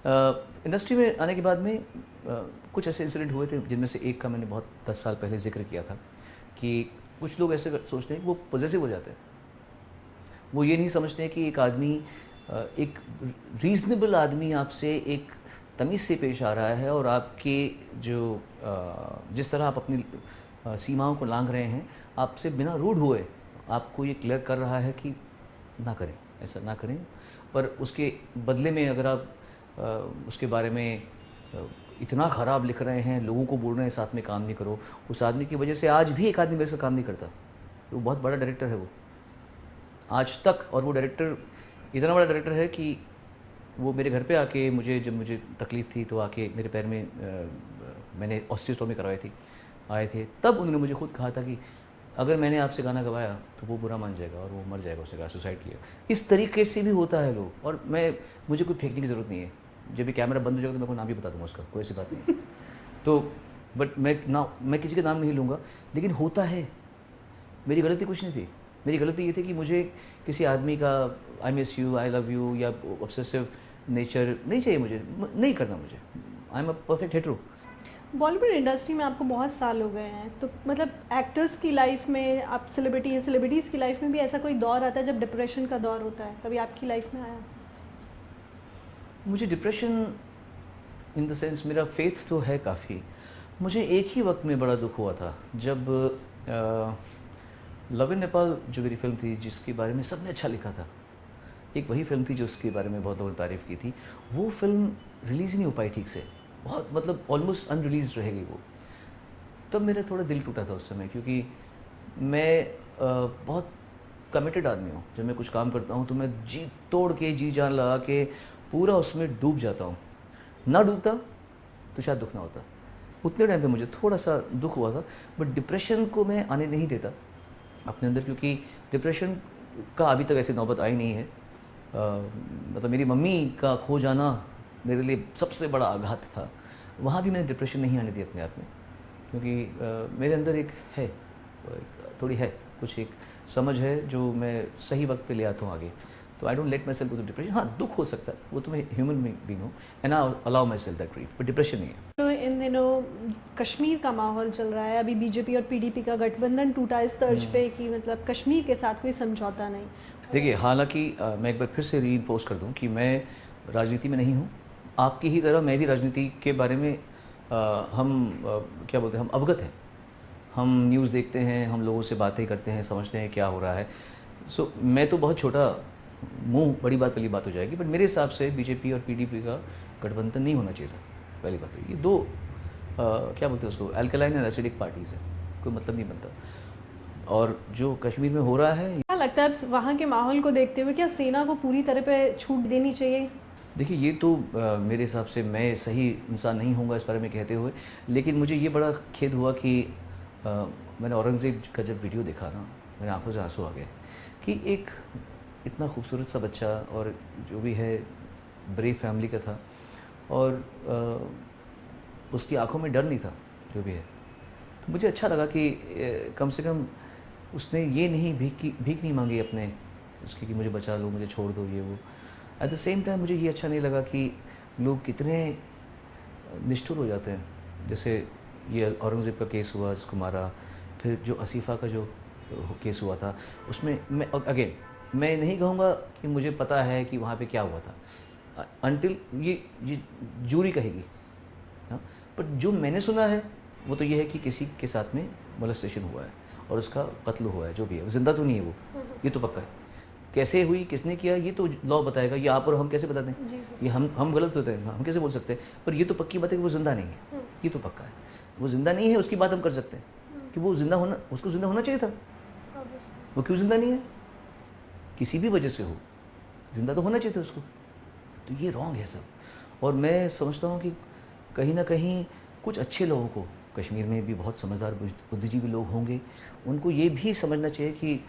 Industry में आने के बाद में कुछ ऐसे इंसिडेंट हुए थे जिनमें से एक का मैंने बहुत 10 साल पहले जिक्र किया था कि कुछ लोग ऐसे सोचते हैं कि वो पॉजेसिव हो जाते हैं। वो ये नहीं समझते हैं कि एक आदमी एक रीज़नेबल आदमी आपसे एक तमीज़ से पेश आ रहा है और आपके जो जिस तरह आप अपनी सीमाओं को लांघ रहे हैं, आपसे बिना रूड हुए आपको ये क्लियर कर रहा है कि ना करें, ऐसा ना करें। पर उसके बदले में अगर आप उसके बारे में इतना ख़राब लिख रहे हैं, लोगों को बोल रहे हैं साथ में काम नहीं करो, उस आदमी की वजह से आज भी एक आदमी मेरे से काम नहीं करता। वो बहुत बड़ा डायरेक्टर है वो आज तक, और वो डायरेक्टर इतना बड़ा डायरेक्टर है कि वो मेरे घर पे आके जब मुझे तकलीफ़ थी तो आके मेरे पैर में मैंने ऑस्टियोटॉमी करवाई थी, आए थे, तब उन्होंने मुझे खुद कहा था कि अगर मैंने आपसे गाना गवाया तो वो बुरा मान जाएगा और वो मर जाएगा, उसने कहा सुसाइड किया। इस तरीके से भी होता है लोग, और मुझे कोई फेंकने की ज़रूरत नहीं है। जब भी कैमरा बंद हो जाएगा तो मैं कोई नाम भी बता दूँगा उसका, कोई ऐसी बात नहीं। तो बट मैं किसी का नाम नहीं लूँगा, लेकिन होता है। मेरी गलती कुछ नहीं थी। मेरी गलती ये थी कि मुझे किसी आदमी का I miss you, I love you या ऑब्सेसिव नेचर नहीं चाहिए, मुझे नहीं करना। मुझे I am a perfect hetero. Bollywood industry में आपको बहुत साल हो गए हैं, तो मतलब एक्टर्स की लाइफ में आप सेलिब्रिटी हैं, सेलिब्रिटीज़ की लाइफ में भी ऐसा कोई दौर आता है जब डिप्रेशन का दौर होता है? कभी आपकी लाइफ में आया? मुझे डिप्रेशन इन द सेंस, मेरा फेथ तो है काफ़ी। मुझे एक ही वक्त में बड़ा दुख हुआ था जब लव इन नेपाल जो मेरी फिल्म थी जिसके बारे में सबने अच्छा लिखा था, एक वही फिल्म थी जो उसके बारे में बहुत लोगों ने तारीफ़ की थी, वो फिल्म रिलीज़ नहीं हो पाई ठीक से, बहुत मतलब ऑलमोस्ट अनरिलीज रह गई वो। तब मेरा थोड़ा दिल टूटा था उस समय, क्योंकि मैं बहुत कमिटेड आदमी हूँ। जब मैं कुछ काम करता हूँ तो मैं जी तोड़ के, जी जान लगा के पूरा उसमें डूब जाता हूँ। ना डूबता तो शायद दुख ना होता। उतने टाइम पे मुझे थोड़ा सा दुख हुआ था, बट डिप्रेशन को मैं आने नहीं देता अपने अंदर, क्योंकि डिप्रेशन का अभी तक ऐसी नौबत आई नहीं है। मतलब मेरी मम्मी का खो जाना मेरे लिए सबसे बड़ा आघात था। वहाँ भी मैंने डिप्रेशन नहीं आने दी अपने आप में, क्योंकि मेरे अंदर एक है, थोड़ी है, कुछ एक समझ है जो मैं सही वक्त पे ले आता हूँ आगे। तो I don't let myself go to depression. हाँ, दुख हो सकता है, वो तो मैं ह्यूमन बीइंग हूँ, and I allow myself that grief, but depression नहीं है। तो इन दिनों कश्मीर का माहौल चल रहा है, अभी बीजेपी और पीडीपी का गठबंधन टूटा इस तर्ज पे कि मतलब कश्मीर के साथ कोई समझौता नहीं। देखिए, हालांकि मैं एक बार फिर से रीइंफोर्स कर दूं कि मैं राजनीति में नहीं हूं। आपकी ही तरह मैं भी राजनीति के बारे में क्या बोलते हैं, हम अवगत हैं। हम न्यूज़ देखते हैं, हम लोगों से बातें करते हैं, समझते हैं क्या हो रहा है। सो मैं तो बहुत छोटा मुंह, बड़ी बात वाली बात हो जाएगी, बट मेरे हिसाब से बीजेपी और पीडीपी का गठबंधन नहीं होना चाहिए था। पहली बात तो ये दो क्या बोलते हैं उसको, अल्कलाइन एंड एसिडिक पार्टीज़ है, कोई मतलब नहीं बनता। और जो कश्मीर में हो रहा है, क्या लगता है अब वहाँ के माहौल को देखते हुए क्या सेना को पूरी तरह पे छूट देनी चाहिए? देखिए ये तो मेरे हिसाब से मैं सही इंसान नहीं होऊंगा इस बारे में कहते हुए, लेकिन मुझे ये बड़ा खेद हुआ कि मैंने औरंगज़ेब का जब वीडियो देखा ना, मेरे आंखों से आंसू आ गए कि एक इतना खूबसूरत सा बच्चा, और जो भी है ब्रेव फैमिली का था, और उसकी आंखों में डर नहीं था जो भी है। तो मुझे अच्छा लगा कि कम से कम उसने ये नहीं भीख नहीं मांगी अपने उसकी कि मुझे बचा लो, मुझे छोड़ दो, ये वो। एट द सेम टाइम मुझे ये अच्छा नहीं लगा कि लोग कितने निष्ठुर हो जाते हैं। जैसे ये औरंगज़ेब का केस हुआ जिसको मारा, फिर जो आसिफ़ा का जो केस हुआ था, उसमें मैं नहीं कहूँगा कि मुझे पता है कि वहाँ पे क्या हुआ था, अनटिल ये जूरी कहेगी। हाँ, बट जो मैंने सुना है वो तो ये है कि किसी के साथ में मोलेस्टेशन हुआ है और उसका कत्ल हुआ है, जो भी है। ज़िंदा तो नहीं है वो, ये तो पक्का है। कैसे हुई, किसने किया, ये तो लॉ बताएगा। ये आप और हम कैसे बता दें? ये हम गलत होते हैं, हम कैसे बोल सकते हैं? पर ये तो पक्की बात है कि वो ज़िंदा नहीं है, ये तो पक्का है। वो ज़िंदा नहीं है, उसकी बात हम कर सकते हैं कि वो ज़िंदा होना, उसको ज़िंदा होना चाहिए था। वो क्यों ज़िंदा नहीं है? किसी भी वजह से हो, ज़िंदा तो होना चाहिए था उसको। तो ये रॉन्ग है सब। और मैं समझता हूँ कि कहीं ना कहीं कुछ अच्छे लोगों को, कश्मीर में भी बहुत समझदार बुद्धिजीवी लोग होंगे, उनको ये भी समझना चाहिए कि